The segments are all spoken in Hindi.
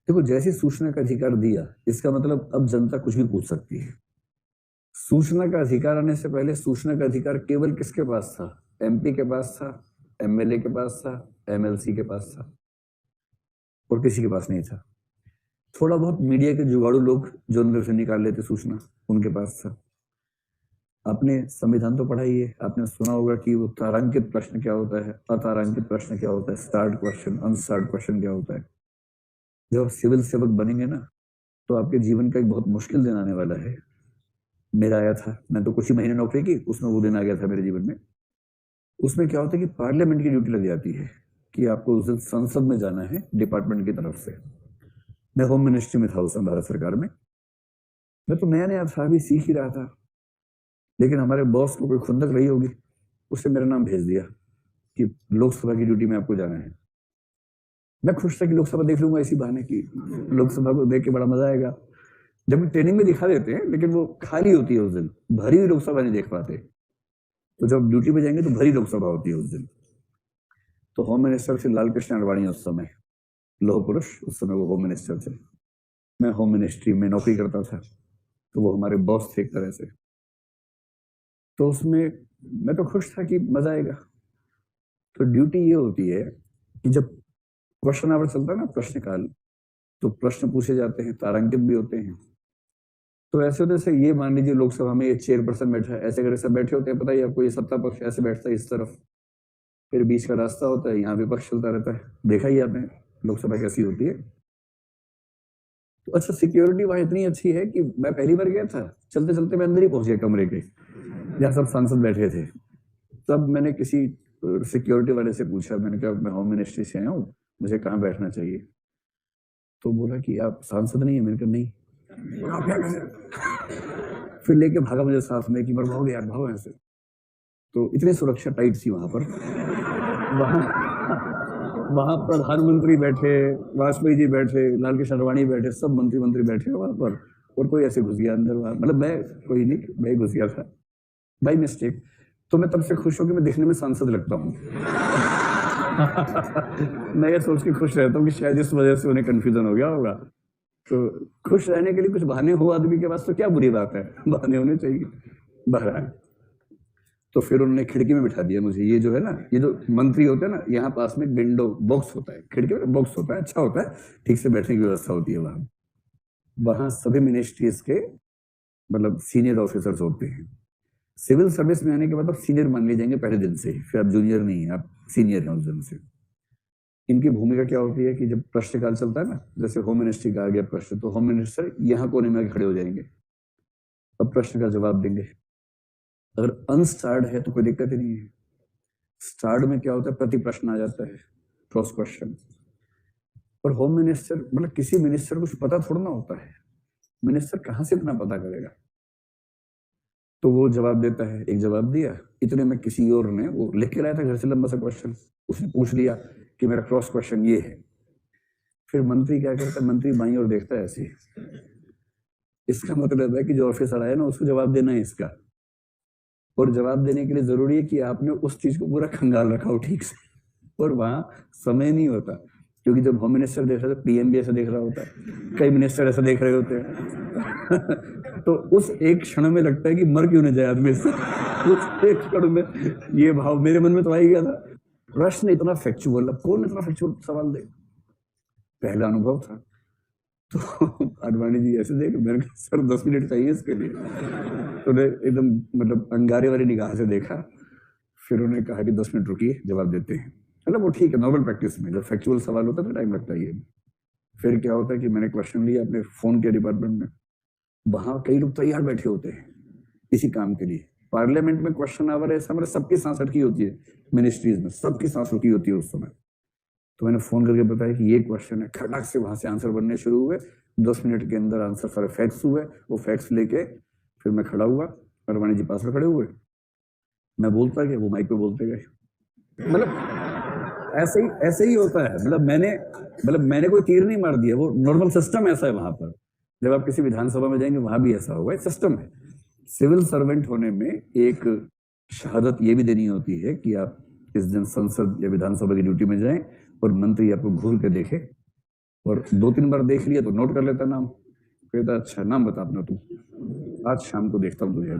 देखो, जैसे सूचना का अधिकार दिया, इसका मतलब अब जनता कुछ भी पूछ सकती है। सूचना का अधिकार आने से पहले सूचना का अधिकार केवल किसके पास था? एमपी के पास था, एमएलए के पास था, एमएलसी के पास था, और किसी के पास नहीं था। थोड़ा बहुत मीडिया के जुगाड़ू लोग जो अंदर से निकाल लेते सूचना, उनके पास था। आपने संविधान तो पढ़ा ही है, आपने सुना होगा कि वो तारांकित प्रश्न क्या होता है, अतारांकित प्रश्न क्या होता है, स्टार्ट क्वेश्चन, अनस्टार्ट क्वेश्चन क्या होता है। जब आप सिविल सेवक बनेंगे ना, तो आपके जीवन का एक बहुत मुश्किल दिन आने वाला है। मेरा आया था, मैं तो कुछ ही महीने नौकरी की, उसमें वो दिन आ गया था मेरे जीवन में। उसमें क्या होता है कि पार्लियामेंट की ड्यूटी लग जाती है कि आपको उस दिन संसद में जाना है डिपार्टमेंट की तरफ से। मैं होम मिनिस्ट्री में था उस समय, भारत सरकार में। मैं तो नया नया था, अभी सीख ही रहा था, लेकिन हमारे बॉस को कोई खुंदक रही होगी, उसने मेरा नाम भेज दिया कि लोकसभा की ड्यूटी में आपको जाना है। मैं खुश था कि लोकसभा देख लूंगा इसी बहाने की, लोकसभा को देख के बड़ा मजा आएगा। जब ट्रेनिंग में दिखा देते हैं, लेकिन वो खाली होती है उस दिन, भरी हुई लोकसभा नहीं देख पाते। तो जब ड्यूटी पे जाएंगे तो भरी लोकसभा होती है उस दिन। तो होम मिनिस्टर थे लाल कृष्ण आडवाणी उस समय, लौह पुरुष, उस समय वो होम मिनिस्टर थे। मैं होम मिनिस्ट्री में नौकरी करता था, तो वो हमारे बॉस थे एक तरह से। तो उसमें मैं तो खुश था कि मजा आएगा। तो ड्यूटी ये होती है कि जब क्वेश्चन आवर चलता है ना, प्रश्नकाल, तो प्रश्न पूछे जाते हैं, तारांकित भी होते हैं। तो ऐसे होते से ये मान लीजिए लोकसभा में ये चेयरपर्सन बैठा है, ऐसे करके सब बैठे होते हैं, पता ही आपको, ये सत्ता पक्ष ऐसे बैठता है इस तरफ, फिर बीच का रास्ता होता है, यहाँ विपक्ष चलता रहता है। देखा ही आपने लोकसभा कैसी होती है। तो अच्छा, सिक्योरिटी वहां इतनी अच्छी है कि मैं पहली बार गया था, चलते चलते मैं अंदर ही पहुंच गया कमरे के, जहाँ सब सांसद बैठे थे। तब मैंने किसी सिक्योरिटी वाले से पूछा, मैंने कहा मैं होम मिनिस्ट्री से आया हूँ, मुझे कहाँ बैठना चाहिए। तो बोला कि आप सांसद नहीं है। मैंने कहा नहीं। आप क्या कर, फिर लेके भागा मुझे साथ में कि मर भागो यार, भागो ऐसे। तो इतनी सुरक्षा टाइट थी वहां पर। वहां वहां प्रधानमंत्री बैठे, वाजपेयी जी बैठे, लाल कृष्ण आडवाणी बैठे, सब मंत्री मंत्री बैठे वहां पर, और कोई ऐसे घुस गया अंदर वहां, मतलब मैं, कोई नहीं, मैं ही घुस गया था बाई मिस्टेक। तो मैं तब से खुश हूं कि मैं दिखने में सांसद लगता हूँ। मैं ये सोच के खुश रहता हूँ कि शायद इस वजह से उन्हें कंफ्यूजन हो गया होगा। तो खुश रहने के लिए कुछ बहाने हो आदमी के पास तो क्या बुरी बात है, बहाने होने चाहिए। बहरहाल, तो फिर उन्होंने खिड़की में बिठा दिया मुझे। ये जो है ना, ये जो मंत्री होते हैं ना, यहाँ पास में विंडो बॉक्स होता है, खिड़की में बॉक्स होता है, अच्छा होता है, ठीक से बैठने की व्यवस्था होती है वहां। वहां सभी मिनिस्ट्रीज के मतलब सीनियर ऑफिसर्स होते हैं। सिविल सर्विस में आने के बाद आप सीनियर मान लिए जाएंगे पहले दिन से ही, फिर आप जूनियर नहीं है, आप सीनियर हैं उस दिन से। इनकी भूमिका क्या होती है कि जब प्रश्नकाल चलता है ना, जैसे होम मिनिस्ट्री का आ गया प्रश्न, तो होम मिनिस्टर यहाँ कोने में खड़े हो जाएंगे, अब प्रश्न का जवाब देंगे। अगर अनस्टार्ड है तो कोई दिक्कत ही नहीं है। स्टार्ड में क्या होता है, प्रति प्रश्न आ जाता है, क्रॉस क्वेश्चन। और होम मिनिस्टर, मतलब किसी मिनिस्टर को कुछ पता थोड़ा ना होता है, मिनिस्टर कहां से इतना पता करेगा। तो वो जवाब देता है, एक जवाब दिया, इतने में किसी और ने, वो लिख के लाया था घर से लंबा सा क्वेश्चन, उसने पूछ लिया कि मेरा क्रॉस क्वेश्चन ये है। फिर मंत्री क्या करता है, मंत्री बाईं ओर देखता है ऐसे, इसका मतलब है कि जो ऑफिसर आया ना, उसको जवाब देना है इसका। और जवाब देने के लिए जरूरी है कि आपने उस चीज को पूरा खंगाल रखा हो ठीक से। और वहां समय नहीं होता, क्योंकि जब होम मिनिस्टर देख रहा था, पीएम भी ऐसा देख रहा होता है, कई मिनिस्टर ऐसा देख रहे होते हैं। तो उस एक क्षण में लगता है कि मर क्यों न जाए आदमी से। उस एक क्षण में ये भाव मेरे मन में तो आ ही गया था। प्रश्न इतना फैक्चुअल, अब कौन इतना फैक्चुअल सवाल दे, पहला अनुभव था। तो आडवाणी जी ऐसे देख, मैंने कहा सर 10 मिनट चाहिए इसके लिए। तो उन्हें एकदम मतलब अंगारे वाली निगाह से देखा, फिर उन्होंने कहा कि 10 मिनट रुकिए, जवाब देते हैं। मतलब वो ठीक है, नॉर्मल प्रैक्टिस में जब फैक्चुअल सवाल होता है तो टाइम लगता ही है। फिर क्या होता है कि मैंने क्वेश्चन लिया अपने फोन के डिपार्टमेंट में, वहां कई लोग तैयार बैठे होते हैं इसी काम के लिए। पार्लियामेंट में क्वेश्चन आवर ऐसा, मतलब सबकी सांस अटकी होती है, मिनिस्ट्रीज में सबकी सांस रुकी होती है उस समय। तो मैंने फोन करके बताया कि ये क्वेश्चन है, खटाक से वहां से आंसर बनने शुरू हुए। 10 मिनट के अंदर आंसर सारे फैक्ट्स हुए। वो फैक्ट्स लेके फिर मैं खड़ा हुआ, अडवाणी जी पास में खड़े हुए, मैं बोलता गया, वो माइक पे बोलते गए। मतलब ऐसे ही होता है। मतलब मैंने कोई तीर नहीं मार दिया, वो नॉर्मल सिस्टम ऐसा है वहां पर। जब आप किसी विधानसभा में जाएंगे वहां भी ऐसा होगा, सिस्टम है। सिविल सर्वेंट होने में एक शहादत ये भी देनी होती है कि आप इस दिन संसद या विधानसभा की ड्यूटी में जाएं और मंत्री आपको घूर के देखे और 2-3 बार देख लिया तो नोट कर लेता नाम, कहता अच्छा नाम बता अपना तू, आज शाम को देखता हूँ तुझे।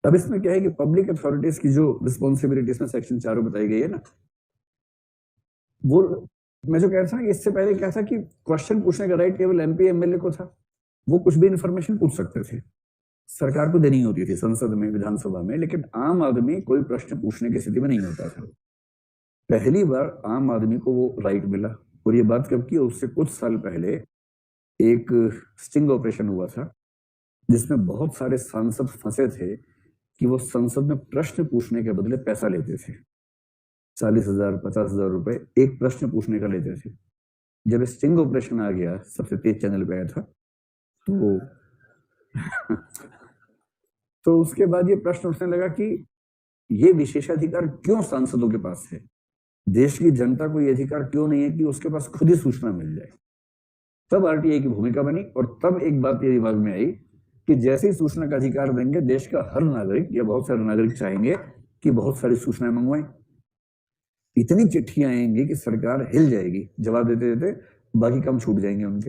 अब इसमें क्या है कि पब्लिक अथॉरिटीज की जो रिस्पॉन्सिबिलिटी इसमें सेक्शन 4 बताई गई है ना, वो मैं जो कह रहा था कि इससे पहले क्या था कि क्वेश्चन पूछने का राइट केवल एमपी एमएलए को था, वो कुछ भी इंफॉर्मेशन पूछ सकते थे, सरकार को देनी होती थी संसद में विधानसभा में, लेकिन आम आदमी कोई प्रश्न पूछने की स्थिति में नहीं होता था। पहली बार आम आदमी को वो राइट मिला। और ये बात कब की, उससे कुछ साल पहले एक स्टिंग ऑपरेशन हुआ था जिसमें बहुत सारे सांसद फंसे थे कि वो संसद में प्रश्न पूछने के बदले पैसा लेते थे, 40,000 50,000 रुपए एक प्रश्न पूछने का लेते थे। जब स्टिंग ऑपरेशन आ गया, सबसे तेज चैनल पे आया था, तो तो उसके बाद ये प्रश्न उठने लगा कि ये विशेषाधिकार क्यों सांसदों के पास है, देश की जनता को ये अधिकार क्यों नहीं है कि उसके पास खुद ही सूचना मिल जाए। तब आरटीआई की भूमिका बनी और तब एक बात ये दिमाग में आई कि जैसे ही सूचना का अधिकार देंगे, देश का हर नागरिक या बहुत सारे नागरिक चाहेंगे कि बहुत सारी सूचनाएं मंगवाएं, इतनी चिट्ठियां आएंगी कि सरकार हिल जाएगी, जवाब देते देते बाकी काम छूट जाएंगे उनके।